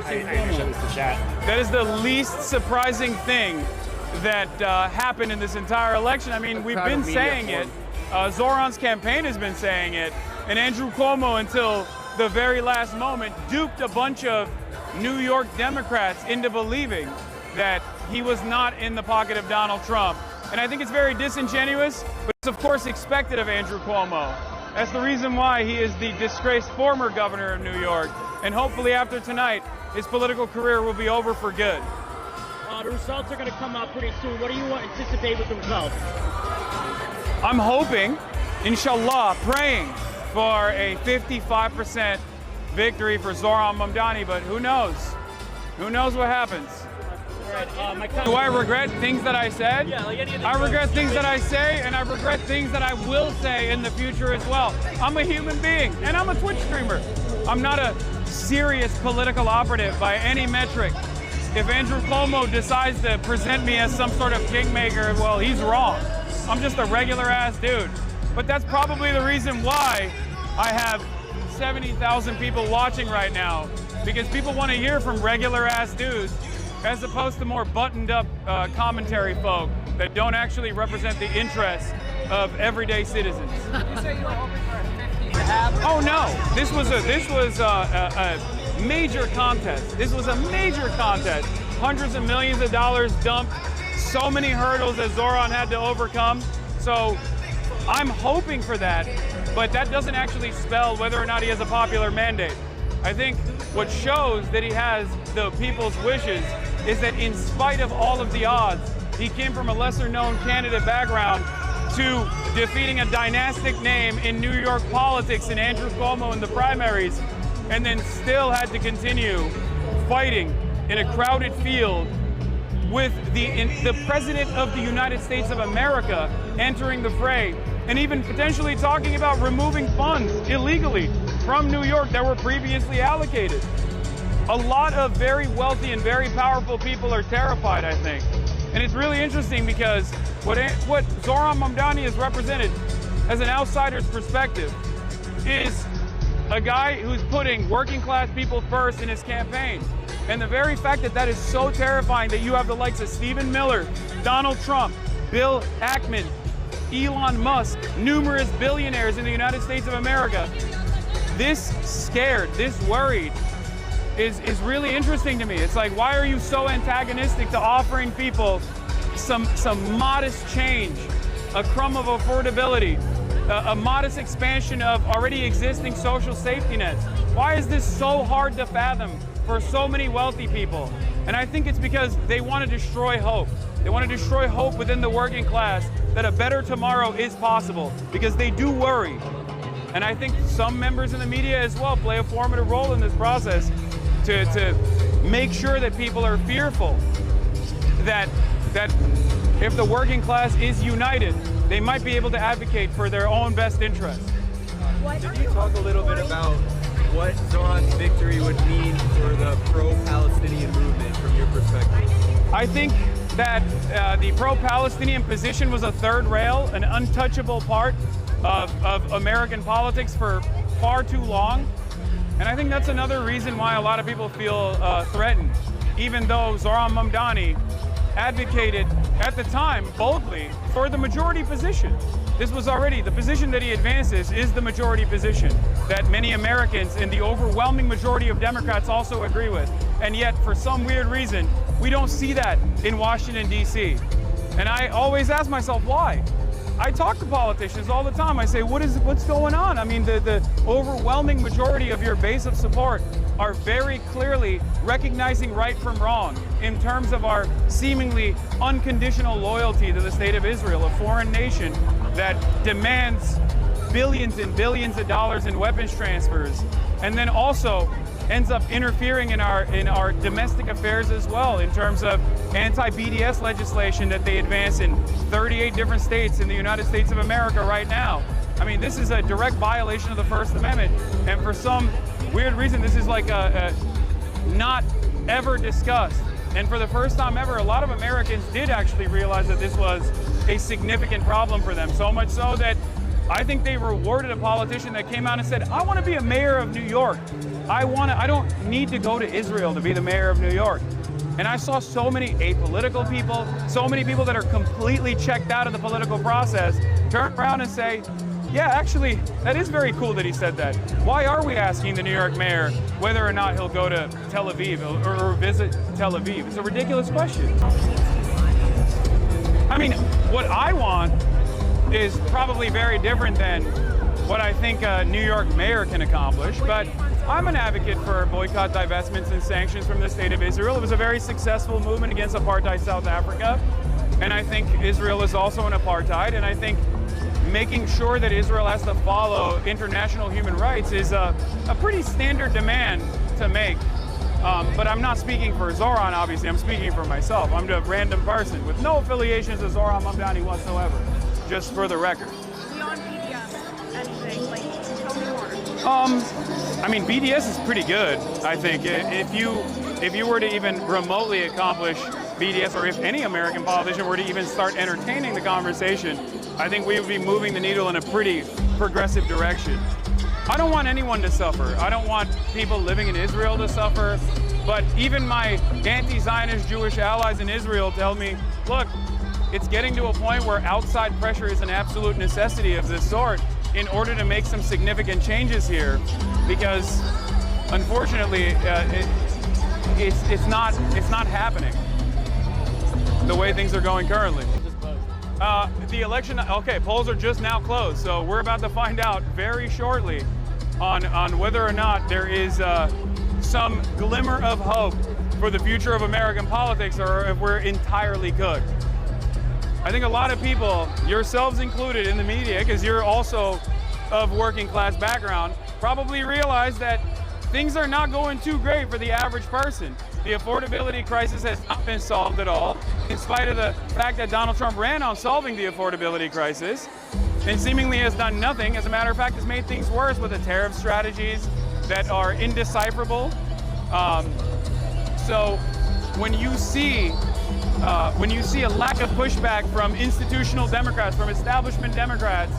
That is the least surprising thing that happened in this entire election. I mean, we've been saying it. Zohran's campaign has been saying it. And Andrew Cuomo, until the very last moment, duped a bunch of New York Democrats into believing that he was not in the pocket of Donald Trump. And I think it's very disingenuous, but it's of course expected of Andrew Cuomo. That's the reason why he is the disgraced former governor of New York. And hopefully after tonight, his political career will be over for good. The results are going to come out pretty soon. What do you anticipate with the results? I'm hoping, inshallah, praying for a 55% victory for Zohran Mamdani, but who knows? Who knows what happens? Do I regret things that I said? Yeah, like any of the I regret things that I say, and I regret things that I will say in the future as well. I'm a human being, and I'm a Twitch streamer. I'm not a serious political operative by any metric. If Andrew Cuomo decides to present me as some sort of kingmaker, well, he's wrong. I'm just a regular ass dude. But that's probably the reason why I have 70,000 people watching right now, because people want to hear from regular ass dudes as opposed to more buttoned up commentary folk that don't actually represent the interests of everyday citizens. You say you were hoping for a 50 to have? Oh no, this was a major contest. This was a major contest. Hundreds of millions of dollars dumped, so many hurdles that Zohran had to overcome. So I'm hoping for that, but that doesn't actually spell whether or not he has a popular mandate. I think what shows that he has the people's wishes is that in spite of all of the odds, he came from a lesser known candidate background to defeating a dynastic name in New York politics in Andrew Cuomo in the primaries, and then still had to continue fighting in a crowded field with the President of the United States of America entering the fray, and even potentially talking about removing funds illegally from New York that were previously allocated. A lot of very wealthy and very powerful people are terrified, I think. And it's really interesting because what Zohran Mamdani has represented as an outsider's perspective is a guy who's putting working class people first in his campaign. And the very fact that that is so terrifying that you have the likes of Stephen Miller, Donald Trump, Bill Ackman, Elon Musk, numerous billionaires in the United States of America, this scared, this worried, is really interesting to me. It's like, why are you so antagonistic to offering people some modest change, a crumb of affordability, a modest expansion of already existing social safety nets? Why is this so hard to fathom for so many wealthy people? And I think it's because they want to destroy hope. They want to destroy hope within the working class that a better tomorrow is possible, because they do worry. And I think some members in the media as well play a formative role in this process to make sure that people are fearful that if the working class is united, they might be able to advocate for their own best interests. Could you talk a little bit about what Zohran's victory would mean for the pro-Palestinian movement from your perspective? I think that the pro-Palestinian position was a third rail, an untouchable part of American politics for far too long. And I think that's another reason why a lot of people feel threatened, even though Zohran Mamdani advocated at the time boldly for the majority position. This was already, the position that he advances is the majority position that many Americans and the overwhelming majority of Democrats also agree with. And yet, for some weird reason, we don't see that in Washington, D.C. And I always ask myself, why? I talk to politicians all the time. I say, what's going on? I mean, the overwhelming majority of your base of support are very clearly recognizing right from wrong in terms of our seemingly unconditional loyalty to the state of Israel, a foreign nation that demands billions and billions of dollars in weapons transfers, and then also ends up interfering in our domestic affairs as well in terms of anti-BDS legislation that they advance in 38 different states in the United States of America right now. I mean, this is a direct violation of the First Amendment, and for some weird reason, this is like not ever discussed. And for the first time ever, a lot of Americans did actually realize that this was a significant problem for them, so much so that I think they rewarded a politician that came out and said, I want to be a mayor of New York. I don't need to go to Israel to be the mayor of New York. And I saw so many apolitical people, so many people that are completely checked out of the political process, turn around and say, yeah, actually, that is very cool that he said that. Why are we asking the New York mayor whether or not he'll go to Tel Aviv or visit Tel Aviv? It's a ridiculous question. I mean, what I want is probably very different than what I think a New York mayor can accomplish, but I'm an advocate for boycott, divestments, and sanctions from the state of Israel. It was a very successful movement against apartheid South Africa, and I think Israel is also an apartheid, and I think making sure that Israel has to follow international human rights is a pretty standard demand to make. But I'm not speaking for Zohran, obviously. I'm speaking for myself. I'm a random person with no affiliations to Zohran Mamdani whatsoever, just for the record. Beyond BDS, anything, like, tell me more. I mean, BDS is pretty good, I think. If you were to even remotely accomplish BDS, or if any American politician were to even start entertaining the conversation, I think we would be moving the needle in a pretty progressive direction. I don't want anyone to suffer. I don't want people living in Israel to suffer. But even my anti-Zionist Jewish allies in Israel tell me, look, it's getting to a point where outside pressure is an absolute necessity of this sort in order to make some significant changes here, because unfortunately it's not happening the way things are going currently. The election, okay, polls are just now closed, so we're about to find out very shortly on whether or not there is some glimmer of hope for the future of American politics, or if we're entirely cooked. I think a lot of people, yourselves included in the media, because you're also of working class background, probably realize that things are not going too great for the average person. The affordability crisis has not been solved at all, in spite of the fact that Donald Trump ran on solving the affordability crisis and seemingly has done nothing. As a matter of fact, has made things worse with the tariff strategies that are indecipherable. So when you see a lack of pushback from institutional Democrats, from establishment Democrats,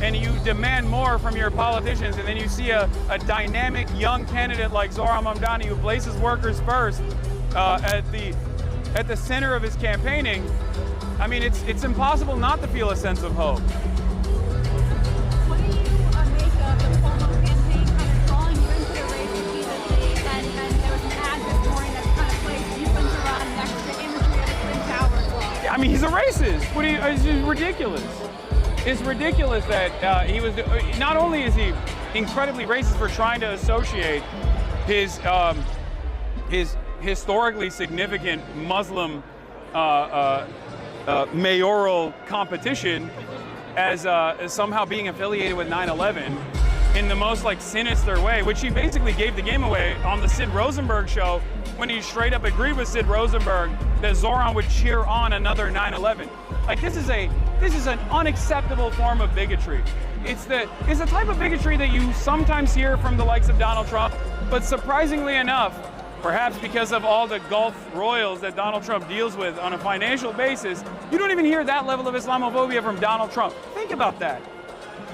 and you demand more from your politicians, and then you see a dynamic young candidate like Zohran Mamdani, who places workers first at the center of his campaigning, I mean, it's impossible not to feel a sense of hope. What do you make of the Cuomo campaign kind of drawing you into the race repeatedly? And there was an ad this morning that kind of placed you and Zohran next to the imagery of the Twin Towers wall. I mean, he's a racist. It's just ridiculous. It's ridiculous that he was. Not only is he incredibly racist for trying to associate his historically significant Muslim mayoral competition as somehow being affiliated with 9/11 in the most sinister way, which he basically gave the game away on the Sid Rosenberg show when he straight up agreed with Sid Rosenberg that Zohran would cheer on another 9/11. This is an unacceptable form of bigotry. It's the type of bigotry that you sometimes hear from the likes of Donald Trump, but surprisingly enough, perhaps because of all the Gulf royals that Donald Trump deals with on a financial basis, you don't even hear that level of Islamophobia from Donald Trump. Think about that.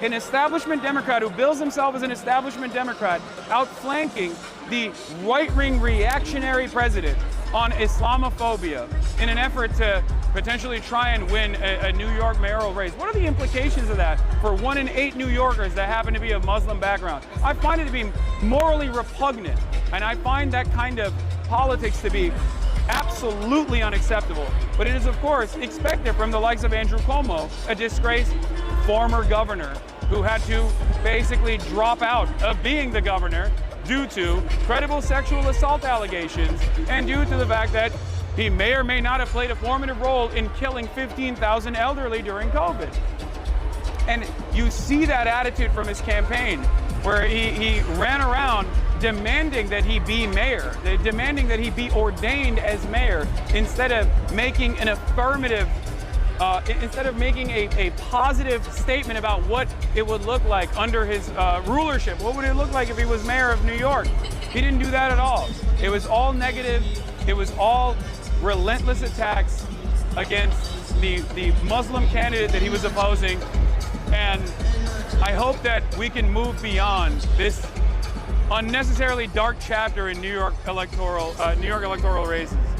An establishment Democrat who bills himself as an establishment Democrat, outflanking the right-wing reactionary president on Islamophobia in an effort to potentially try and win a New York mayoral race. What are the implications of that for 1 in 8 New Yorkers that happen to be of Muslim background? I find it to be morally repugnant, and I find that kind of politics to be absolutely unacceptable. But it is, of course, expected from the likes of Andrew Cuomo, a disgraced former governor who had to basically drop out of being the governor due to credible sexual assault allegations and due to the fact that he may or may not have played a formative role in killing 15,000 elderly during COVID. And you see that attitude from his campaign, where he ran around demanding that he be mayor, demanding that he be ordained as mayor, instead of making an affirmative, instead of making a positive statement about what it would look like under his rulership. What would it look like if he was mayor of New York? He didn't do that at all. It was all negative. It was all relentless attacks against the Muslim candidate that he was opposing. And I hope that we can move beyond this unnecessarily dark chapter in New York electoral races.